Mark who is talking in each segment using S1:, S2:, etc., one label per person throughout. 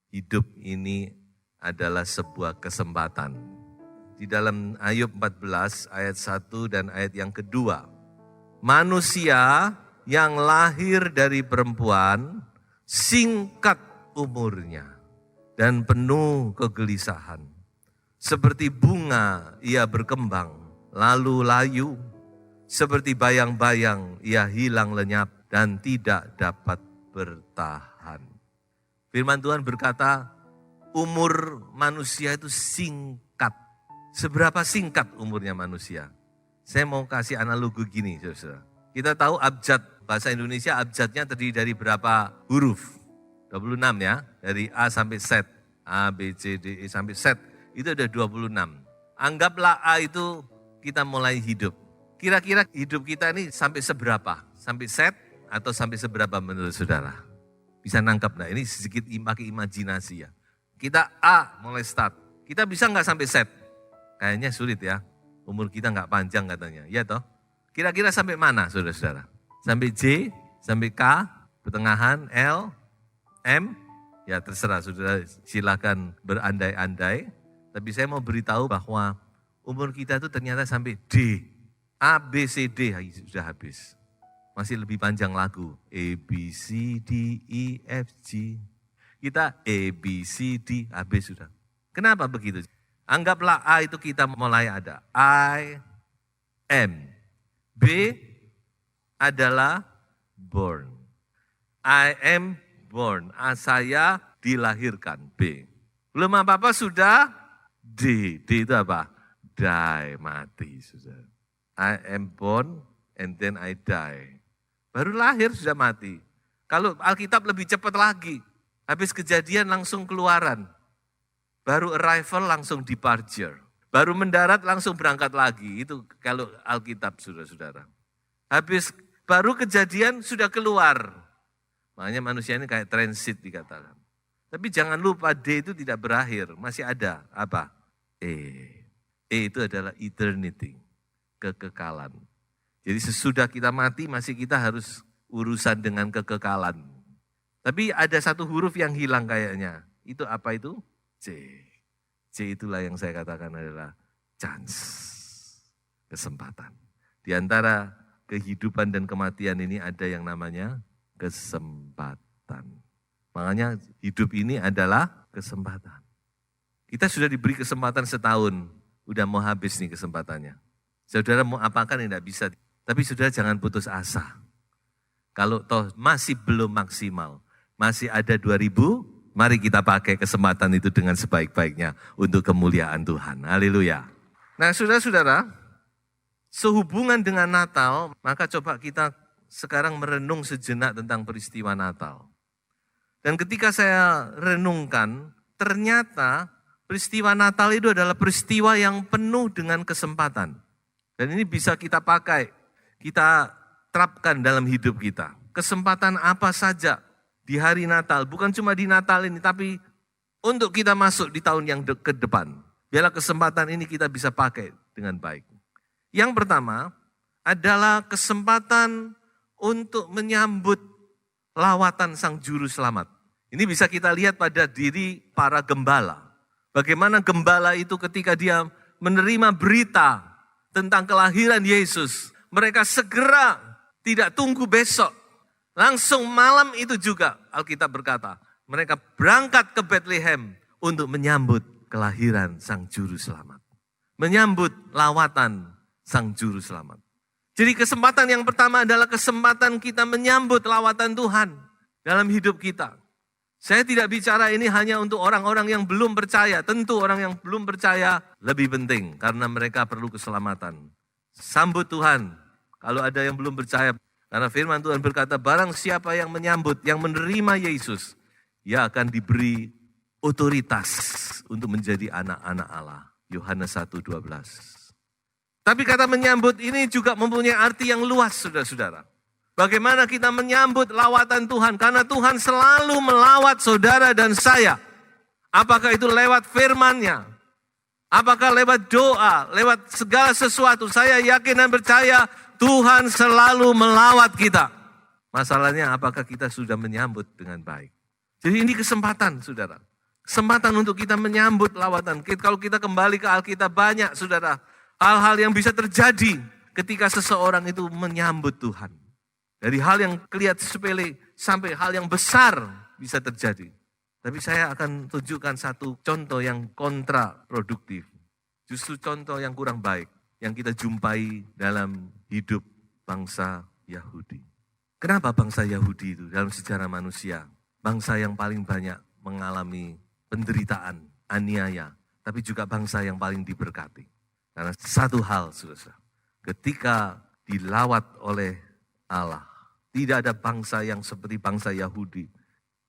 S1: hidup ini adalah sebuah kesempatan. Di dalam Ayub 14 ayat 1 dan ayat yang kedua. Manusia yang lahir dari perempuan singkat umurnya dan penuh kegelisahan. Seperti bunga ia berkembang, lalu layu. Seperti bayang-bayang ia hilang lenyap dan tidak dapat bertahan. Firman Tuhan berkata, umur manusia itu singkat. Seberapa singkat umurnya manusia? Saya mau kasih analogi gini, saudara. Kita tahu abjad, bahasa Indonesia abjadnya terdiri dari berapa huruf? 26 ya, dari A sampai Z. A, B, C, D, E sampai Z. Itu ada 26. Anggaplah A itu kita mulai hidup. Kira-kira hidup kita ini sampai seberapa? Sampai Z atau sampai seberapa menurut saudara? Bisa nangkap nah, ini sedikit pakai imajinasi ya. Kita A mulai start. Kita bisa nggak sampai Z? Kayaknya sulit ya. Umur kita nggak panjang katanya. Ya toh? Kira-kira sampai mana saudara-saudara? Sampai J, sampai K, pertengahan, L, M. Ya terserah saudara, silakan berandai-andai. Tapi saya mau beritahu bahwa umur kita itu ternyata sampai D. A, B, C, D sudah habis. Masih lebih panjang lagu. A, B, C, D, E, F, G. Kita A, B, C, D, habis sudah. Kenapa begitu? Anggaplah A itu kita mulai ada. I am. B adalah born. I am born. A saya dilahirkan. B. Belum apa-apa sudah D. D itu apa? Die, mati. Sudah. I am born and then I die. Baru lahir sudah mati. Kalau Alkitab lebih cepat lagi. Habis kejadian langsung keluaran. Baru arrival langsung departure. Baru mendarat langsung berangkat lagi. Itu kalau Alkitab saudara-saudara. Habis baru kejadian sudah keluar. Makanya manusia ini kayak transit dikatakan. Tapi jangan lupa D itu tidak berakhir. Masih ada apa? E. E itu adalah eternity. Kekekalan. Jadi sesudah kita mati masih kita harus urusan dengan kekekalan. Tapi ada satu huruf yang hilang kayaknya. Itu apa itu? C. C itulah yang saya katakan adalah chance. Kesempatan. Di antara kehidupan dan kematian ini ada yang namanya kesempatan. Makanya hidup ini adalah kesempatan. Kita sudah diberi kesempatan setahun. Udah mau habis nih kesempatannya. Saudara mau apakan tidak bisa. Tapi saudara jangan putus asa. Kalau toh masih belum maksimal. Masih ada 2000, mari kita pakai kesempatan itu dengan sebaik-baiknya untuk kemuliaan Tuhan. Haleluya. Nah saudara-saudara, sehubungan dengan Natal, maka coba kita sekarang merenung sejenak tentang peristiwa Natal. Dan ketika saya renungkan, ternyata peristiwa Natal itu adalah peristiwa yang penuh dengan kesempatan. Dan ini bisa kita pakai, kita terapkan dalam hidup kita. Kesempatan apa saja di hari Natal, bukan cuma di Natal ini, tapi untuk kita masuk di tahun yang ke depan. Biarlah kesempatan ini kita bisa pakai dengan baik. Yang pertama adalah kesempatan untuk menyambut lawatan Sang Juru Selamat. Ini bisa kita lihat pada diri para gembala. Bagaimana gembala itu ketika dia menerima berita tentang kelahiran Yesus, mereka segera tidak tunggu besok. Langsung malam itu juga Alkitab berkata, mereka berangkat ke Bethlehem untuk menyambut kelahiran Sang Juru Selamat. Menyambut lawatan Sang Juru Selamat. Jadi kesempatan yang pertama adalah kesempatan kita menyambut lawatan Tuhan dalam hidup kita. Saya tidak bicara ini hanya untuk orang-orang yang belum percaya. Tentu orang yang belum percaya lebih penting karena mereka perlu keselamatan. Sambut Tuhan kalau ada yang belum percaya. Karena firman Tuhan berkata, barang siapa yang menyambut, yang menerima Yesus, ia akan diberi otoritas untuk menjadi anak-anak Allah. Yohanes 1:12. Tapi kata menyambut ini juga mempunyai arti yang luas, saudara-saudara. Bagaimana kita menyambut lawatan Tuhan? Karena Tuhan selalu melawat saudara dan saya. Apakah itu lewat firman-Nya? Apakah lewat doa? Lewat segala sesuatu? Saya yakin dan percaya Tuhan selalu melawat kita. Masalahnya apakah kita sudah menyambut dengan baik? Jadi ini kesempatan saudara. Kesempatan untuk kita menyambut lawatan. Kalau kita kembali ke Alkitab banyak, saudara, hal-hal yang bisa terjadi ketika seseorang itu menyambut Tuhan. Dari hal yang kelihatan sepele sampai hal yang besar bisa terjadi. Tapi saya akan tunjukkan satu contoh yang kontraproduktif. Justru contoh yang kurang baik yang kita jumpai dalam hidup bangsa Yahudi. Kenapa bangsa Yahudi itu dalam sejarah manusia? Bangsa yang paling banyak mengalami penderitaan, aniaya, tapi juga bangsa yang paling diberkati. Karena satu hal, saudara, ketika dilawat oleh Allah, tidak ada bangsa yang seperti bangsa Yahudi.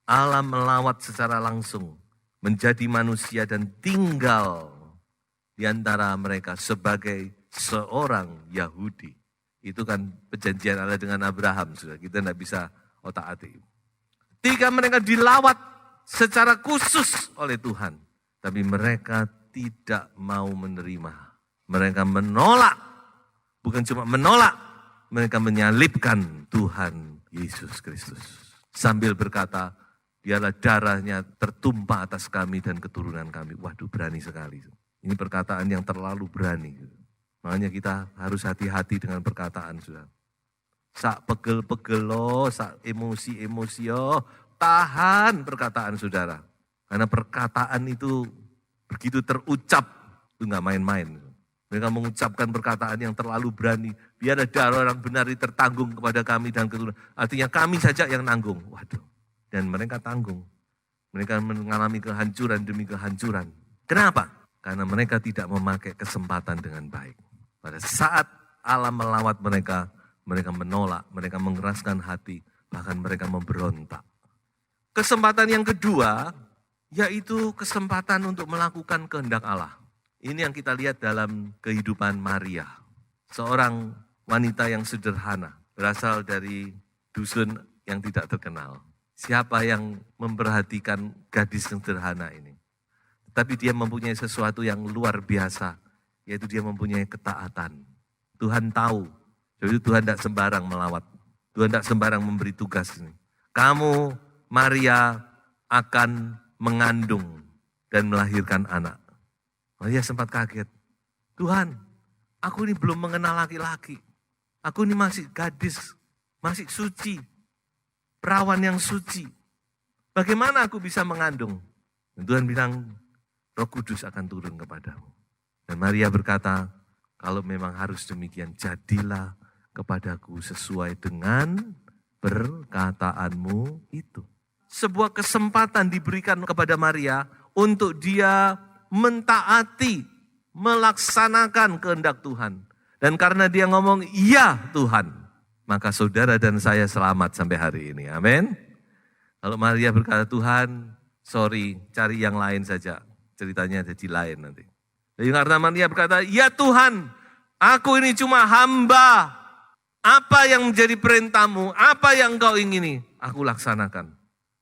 S1: Allah melawat secara langsung, menjadi manusia dan tinggal di antara mereka sebagai seorang Yahudi. Itu kan perjanjian Allah dengan Abraham, saudara. Kita tidak bisa otak-atik. Ketika mereka dilawat secara khusus oleh Tuhan. Tapi mereka tidak mau menerima. Mereka menolak. Bukan cuma menolak. Mereka menyalibkan Tuhan Yesus Kristus. Sambil berkata, biarlah darahnya tertumpah atas kami dan keturunan kami. Waduh, berani sekali. Ini perkataan yang terlalu berani. Makanya kita harus hati-hati dengan perkataan, saudara. Sak pegel-pegel lo, sak emosi-emosi yo. Tahan perkataan saudara. Karena perkataan itu begitu terucap, itu nggak main-main. Mereka mengucapkan perkataan yang terlalu berani. Biar darah orang benar tertanggung kepada kami dan keturunan. Artinya kami saja yang nanggung. Waduh. Dan mereka tanggung. Mereka mengalami kehancuran demi kehancuran. Kenapa? Karena mereka tidak memakai kesempatan dengan baik. Pada saat Allah melawat mereka menolak, mereka mengeraskan hati, bahkan mereka memberontak. Kesempatan yang kedua, yaitu kesempatan untuk melakukan kehendak Allah. Ini yang kita lihat dalam kehidupan Maria. Seorang wanita yang sederhana, berasal dari dusun yang tidak terkenal. Siapa yang memperhatikan gadis yang sederhana ini? Tapi dia mempunyai sesuatu yang luar biasa, yaitu dia mempunyai ketaatan. Tuhan tahu, jadi Tuhan tidak sembarang melawat. Tuhan tidak sembarang memberi tugas ini. Kamu Maria akan mengandung dan melahirkan anak. Maria sempat kaget. Tuhan, aku ini belum mengenal laki-laki. Aku ini masih gadis, masih suci. Perawan yang suci. Bagaimana aku bisa mengandung? Dan Tuhan bilang, Roh Kudus akan turun kepadamu. Dan Maria berkata, kalau memang harus demikian, jadilah kepadaku sesuai dengan perkataanmu itu. Sebuah kesempatan diberikan kepada Maria untuk dia mentaati, melaksanakan kehendak Tuhan. Dan karena dia ngomong, iya Tuhan, maka saudara dan saya selamat sampai hari ini. Amin. Kalau Maria berkata, Tuhan, sorry, cari yang lain saja. Ceritanya jadi lain nanti. Jadi karena Maria berkata, ya Tuhan, aku ini cuma hamba. Apa yang menjadi perintahmu, apa yang engkau ingini, aku laksanakan.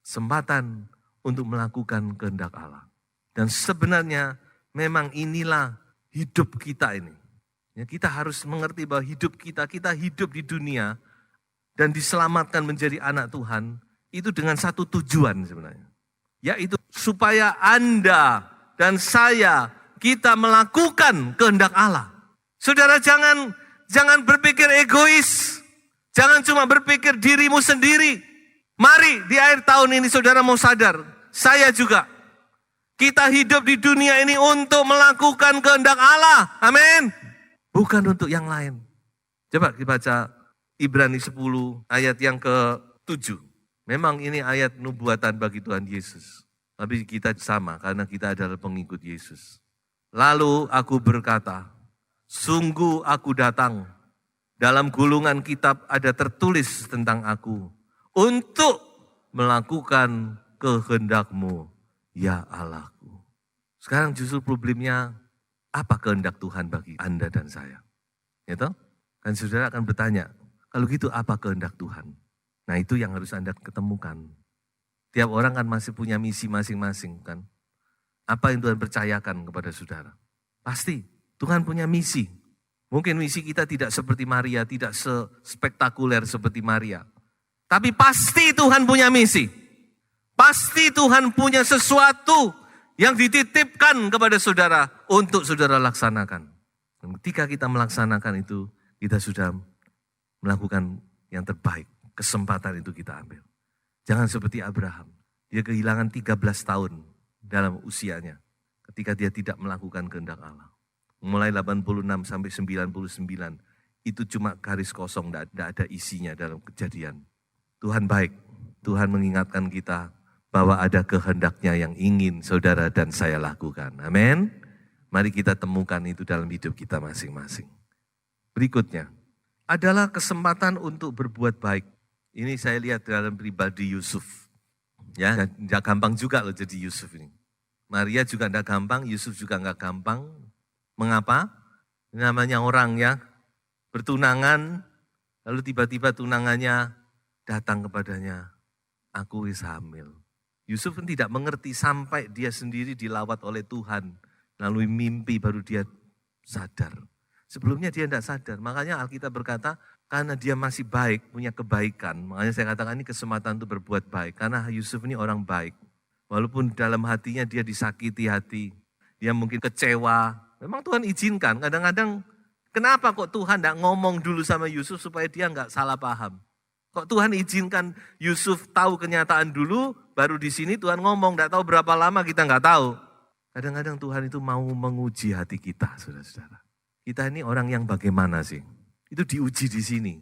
S1: Kesempatan untuk melakukan kehendak Allah. Dan sebenarnya memang inilah hidup kita ini. Ya, kita harus mengerti bahwa hidup kita hidup di dunia dan diselamatkan menjadi anak Tuhan, itu dengan satu tujuan sebenarnya. Yaitu supaya Anda dan saya, kita melakukan kehendak Allah. Saudara jangan berpikir egois. Jangan cuma berpikir dirimu sendiri. Mari di akhir tahun ini saudara mau sadar, saya juga. Kita hidup di dunia ini untuk melakukan kehendak Allah. Amin. Bukan untuk yang lain. Coba dibaca Ibrani 10 ayat yang ke-7. Memang ini ayat nubuatan bagi Tuhan Yesus. Tapi kita sama karena kita adalah pengikut Yesus. Lalu aku berkata, sungguh aku datang. Dalam gulungan kitab ada tertulis tentang aku. Untuk melakukan kehendak-Mu, ya Allahku. Sekarang justru problemnya, apa kehendak Tuhan bagi Anda dan saya? Gitu? Kan saudara akan bertanya, kalau gitu apa kehendak Tuhan? Nah itu yang harus Anda ketemukan. Tiap orang kan masih punya misi masing-masing kan. Apa yang Tuhan percayakan kepada saudara? Pasti Tuhan punya misi. Mungkin misi kita tidak seperti Maria, tidak sespektakuler seperti Maria. Tapi pasti Tuhan punya misi. Pasti Tuhan punya sesuatu yang dititipkan kepada saudara untuk saudara laksanakan. Dan ketika kita melaksanakan itu, kita sudah melakukan yang terbaik. Kesempatan itu kita ambil. Jangan seperti Abraham. Dia kehilangan 13 tahun dalam usianya ketika dia tidak melakukan kehendak Allah. Mulai 86 sampai 99, itu cuma garis kosong, tidak ada isinya dalam Kejadian. Tuhan baik, Tuhan mengingatkan kita bahwa ada kehendaknya yang ingin saudara dan saya lakukan. Amin. Mari kita temukan itu dalam hidup kita masing-masing. Berikutnya adalah kesempatan untuk berbuat baik. Ini saya lihat dalam pribadi Yusuf. Ya, tidak gampang juga loh jadi Yusuf ini. Maria juga tidak gampang, Yusuf juga tidak gampang. Mengapa? Ini namanya orang ya bertunangan, lalu tiba-tiba tunangannya datang kepadanya, aku wis hamil. Yusuf pun tidak mengerti sampai dia sendiri dilawat oleh Tuhan. Lalu mimpi baru dia sadar. Sebelumnya dia tidak sadar. Makanya Alkitab berkata, karena dia masih baik, punya kebaikan. Makanya saya katakan ini kesempatan untuk berbuat baik. Karena Yusuf ini orang baik. Walaupun dalam hatinya dia disakiti hati. Dia mungkin kecewa. Memang Tuhan izinkan. Kadang-kadang kenapa kok Tuhan tidak ngomong dulu sama Yusuf supaya dia nggak salah paham. Kok Tuhan izinkan Yusuf tahu kenyataan dulu, baru di sini Tuhan ngomong. Tidak tahu berapa lama kita nggak tahu. Kadang-kadang Tuhan itu mau menguji hati kita, saudara-saudara. Kita ini orang yang bagaimana sih? Itu diuji di sini.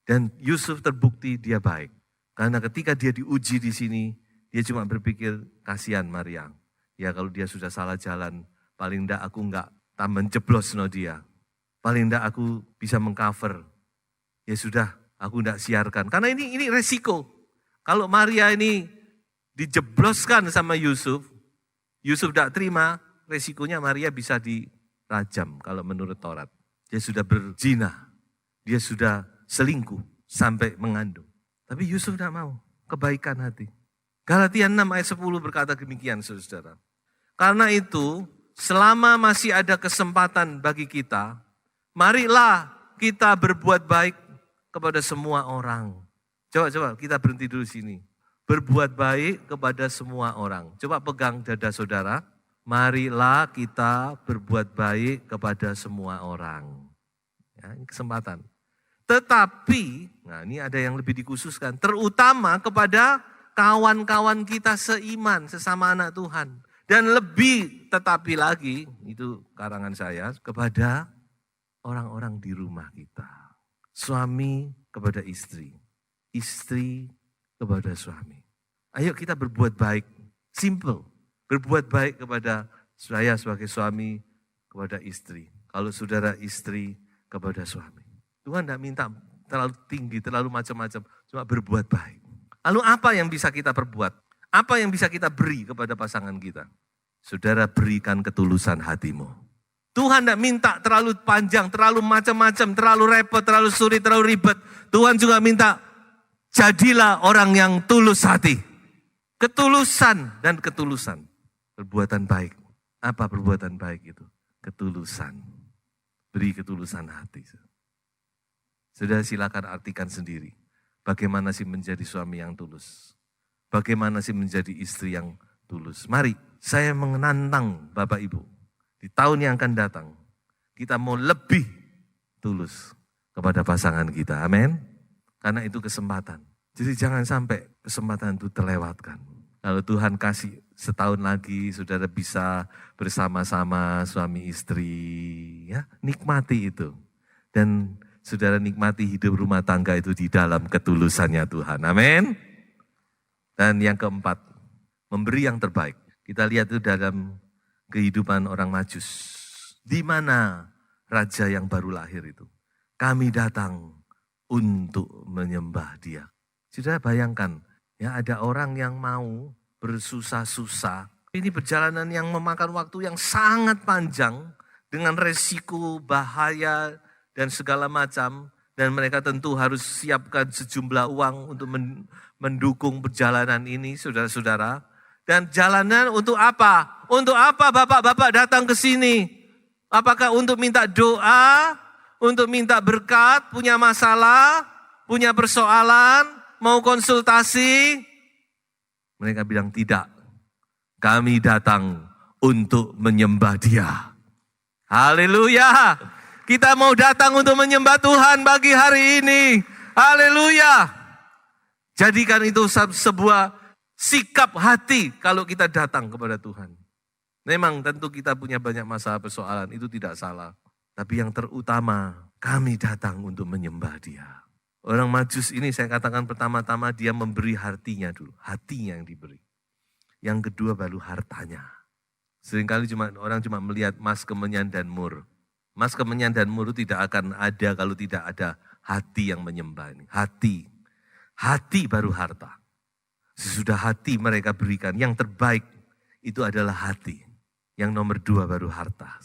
S1: Dan Yusuf terbukti dia baik. Karena ketika dia diuji di sini, dia cuma berpikir, kasihan Maria. Ya kalau dia sudah salah jalan, paling enggak aku enggak menjeblos no dia. Paling enggak aku bisa mengcover. Ya sudah, aku enggak siarkan. Karena ini resiko. Kalau Maria ini dijebloskan sama Yusuf enggak terima, resikonya Maria bisa dirajam kalau menurut Taurat. Dia sudah berzina. Dia sudah selingkuh sampai mengandung. Tapi Yusuf tidak mau, kebaikan hati. Galatia 6 ayat 10 berkata demikian, saudara. Karena itu, selama masih ada kesempatan bagi kita, marilah kita berbuat baik kepada semua orang. Coba kita berhenti dulu sini. Berbuat baik kepada semua orang. Coba pegang dada saudara. Marilah kita berbuat baik kepada semua orang. Ya, ini kesempatan. Tetapi, nah ini ada yang lebih dikhususkan, terutama kepada kawan-kawan kita seiman, sesama anak Tuhan. Dan lebih tetapi lagi, itu karangan saya, kepada orang-orang di rumah kita. Suami kepada istri, istri kepada suami. Ayo kita berbuat baik, simple. Berbuat baik kepada saya sebagai suami, kepada istri. Kalau saudara istri, kepada suami. Tuhan tidak minta terlalu tinggi, terlalu macam-macam. Cuma berbuat baik. Lalu apa yang bisa kita perbuat? Apa yang bisa kita beri kepada pasangan kita? Saudara berikan ketulusan hatimu. Tuhan tidak minta terlalu panjang, terlalu macam-macam, terlalu repot, terlalu sulit, terlalu ribet. Tuhan juga minta, jadilah orang yang tulus hati. Ketulusan dan ketulusan. Perbuatan baik. Apa perbuatan baik itu? Ketulusan. Beri ketulusan hati. Sudah silakan artikan sendiri. Bagaimana sih menjadi suami yang tulus? Bagaimana sih menjadi istri yang tulus? Mari saya menantang Bapak Ibu. Di tahun yang akan datang. Kita mau lebih tulus kepada pasangan kita. Amin. Karena itu kesempatan. Jadi jangan sampai kesempatan itu terlewatkan. Kalau Tuhan kasih setahun lagi, saudara bisa bersama-sama suami istri. Ya, nikmati itu. Dan saudara nikmati hidup rumah tangga itu di dalam ketulusannya Tuhan. Amin. Dan yang keempat, memberi yang terbaik. Kita lihat itu dalam kehidupan orang Majus. Di mana raja yang baru lahir itu? Kami datang untuk menyembah dia. Saudara bayangkan, ya ada orang yang mau bersusah-susah. Ini perjalanan yang memakan waktu yang sangat panjang dengan resiko, bahaya, dan segala macam, dan mereka tentu harus siapkan sejumlah uang untuk mendukung perjalanan ini, saudara-saudara. Dan jalanan untuk apa? Untuk apa bapak-bapak datang ke sini? Apakah untuk minta doa, untuk minta berkat, punya masalah, punya persoalan, mau konsultasi? Mereka bilang tidak. Kami datang untuk menyembah Dia. Haleluya. Kita mau datang untuk menyembah Tuhan pagi hari ini. Haleluya. Jadikan itu sebuah sikap hati kalau kita datang kepada Tuhan. Memang tentu kita punya banyak masalah persoalan, itu tidak salah. Tapi yang terutama, kami datang untuk menyembah Dia. Orang Majus ini saya katakan pertama-tama dia memberi hatinya dulu. Hatinya yang diberi. Yang kedua baru hartanya. Seringkali orang cuma melihat emas, kemenyan, dan mur. Emas, kemenyan, dan mur tidak akan ada kalau tidak ada hati yang menyembah ini. Hati. Hati baru harta. Sesudah hati mereka berikan. Yang terbaik itu adalah hati. Yang nomor 2 baru harta.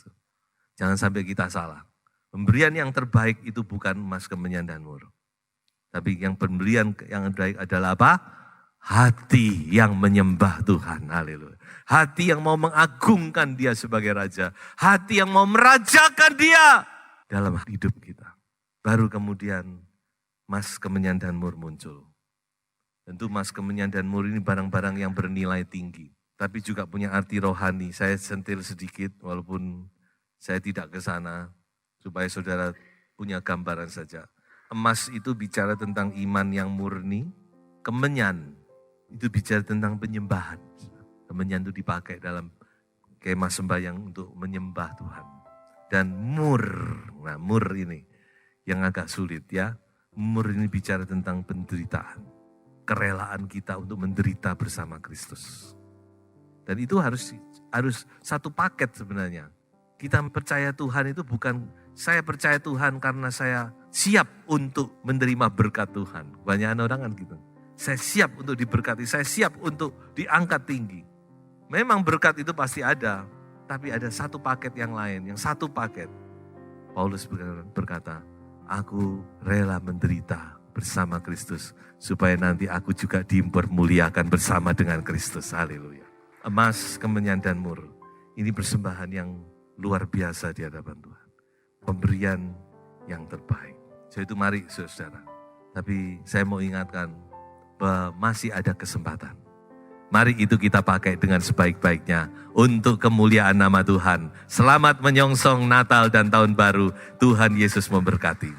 S1: Jangan sampai kita salah. Pemberian yang terbaik itu bukan emas, kemenyan, dan mur. Tapi yang pemberian yang terbaik adalah apa? Hati yang menyembah Tuhan. Haleluya. Hati yang mau mengagungkan Dia sebagai Raja. Hati yang mau merajakan Dia dalam hidup kita. Baru kemudian emas, kemenyan, dan mur muncul. Tentu emas, kemenyan, dan mur ini barang-barang yang bernilai tinggi. Tapi juga punya arti rohani. Saya sentil sedikit walaupun saya tidak ke sana. Supaya saudara punya gambaran saja. Emas itu bicara tentang iman yang murni. Kemenyan itu bicara tentang penyembahan. Kemenyan itu dipakai dalam kemah sembahyang untuk menyembah Tuhan. Dan mur, nah mur ini yang agak sulit ya. Mur ini bicara tentang penderitaan. Kerelaan kita untuk menderita bersama Kristus. Dan itu harus satu paket sebenarnya. Kita percaya Tuhan itu bukan saya percaya Tuhan karena saya siap untuk menerima berkat Tuhan. Banyak orang kan gitu. Saya siap untuk diberkati, saya siap untuk diangkat tinggi. Memang berkat itu pasti ada, tapi ada satu paket yang lain, yang satu paket. Paulus berkata, aku rela menderita bersama Kristus, supaya nanti aku juga dipermuliakan bersama dengan Kristus. Haleluya. Emas, kemenyan, dan mur. Ini persembahan yang luar biasa di hadapan Tuhan. Pemberian yang terbaik. Jadi itu mari saudara. Tapi saya mau ingatkan bahwa masih ada kesempatan. Mari itu kita pakai dengan sebaik-baiknya untuk kemuliaan nama Tuhan. Selamat menyongsong Natal dan Tahun Baru. Tuhan Yesus memberkati.